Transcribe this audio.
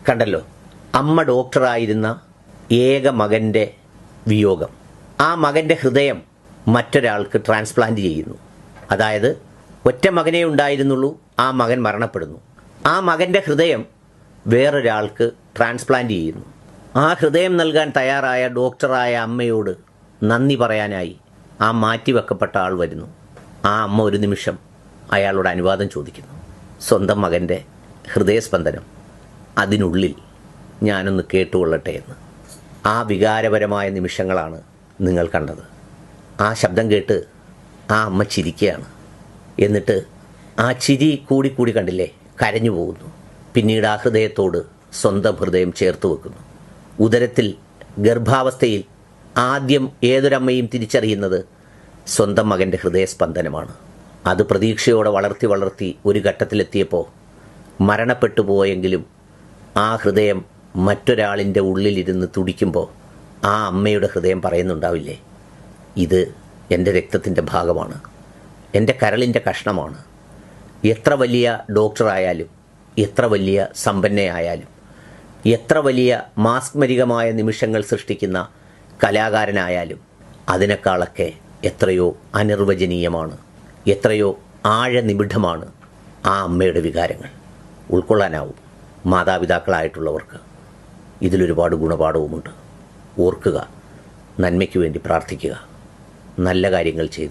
കണ്ടല്ലോ, അമ്മ ഡോക്ടറായിരുന്ന ഏക മകൻ്റെ വിയോഗം. ആ മകൻ്റെ ഹൃദയം മറ്റൊരാൾക്ക് ട്രാൻസ്പ്ലാന്റ് ചെയ്യുന്നു. അതായത് ഒറ്റ മകനേ ഉണ്ടായിരുന്നുള്ളൂ, ആ മകൻ മരണപ്പെടുന്നു. ആ മകൻ്റെ ഹൃദയം വേറൊരാൾക്ക് ട്രാൻസ്പ്ലാന്റ് ചെയ്യുന്നു. ആ ഹൃദയം നൽകാൻ തയ്യാറായ ഡോക്ടറായ അമ്മയോട് നന്ദി പറയാനായി ആ മാറ്റിവെക്കപ്പെട്ട ആൾ വരുന്നു. ആ അമ്മ ഒരു നിമിഷം അയാളോട് അനുവാദം ചോദിക്കുന്നു. സ്വന്തം മകൻ്റെ ഹൃദയസ്പന്ദനം അതിനുള്ളിൽ ഞാനൊന്ന് കേട്ടുകൊള്ളട്ടെ എന്ന്. ആ വികാരപരമായ നിമിഷങ്ങളാണ് നിങ്ങൾ കണ്ടത്. ആ ശബ്ദം കേട്ട് ആ അമ്മ ചിരിക്കുകയാണ്. എന്നിട്ട് ആ ചിരി കൂടി കണ്ടില്ലേ, കരഞ്ഞു പോകുന്നു. പിന്നീട് ആ ഹൃദയത്തോട് സ്വന്തം ഹൃദയം ചേർത്ത് വെക്കുന്നു. ഉദരത്തിൽ ഗർഭാവസ്ഥയിൽ ആദ്യം ഏതൊരമ്മയും തിരിച്ചറിയുന്നത് സ്വന്തം മകൻ്റെ ഹൃദയസ്പന്ദനമാണ്. അത് പ്രതീക്ഷയോടെ വളർത്തി ഒരു ഘട്ടത്തിലെത്തിയപ്പോൾ മരണപ്പെട്ടു പോയെങ്കിലും ആ ഹൃദയം മറ്റൊരാളിൻ്റെ ഉള്ളിലിരുന്ന് തുടിക്കുമ്പോൾ ആ അമ്മയുടെ ഹൃദയം പറയുന്നുണ്ടാവില്ലേ, ഇത് എൻ്റെ രക്തത്തിൻ്റെ ഭാഗമാണ്, എൻ്റെ കരളിൻ്റെ കഷ്ണമാണ്. എത്ര വലിയ ഡോക്ടറായാലും, എത്ര വലിയ സമ്പന്നയായാലും, എത്ര വലിയ മാസ്മരികമായ നിമിഷങ്ങൾ സൃഷ്ടിക്കുന്ന കലാകാരനായാലും അതിനേക്കാളൊക്കെ എത്രയോ അനിർവചനീയമാണ്, എത്രയോ ആഴനിബിഡമാണ് ആ അമ്മയുടെ വികാരങ്ങൾ. ഉൾക്കൊള്ളാനാവും മാതാപിതാക്കളായിട്ടുള്ളവർക്ക്. ഇതിലൊരുപാട് ഗുണപാഠവുമുണ്ട്. ഓർക്കുക, നന്മയ്ക്ക് വേണ്ടി പ്രാർത്ഥിക്കുക, നല്ല കാര്യങ്ങൾ ചെയ്തു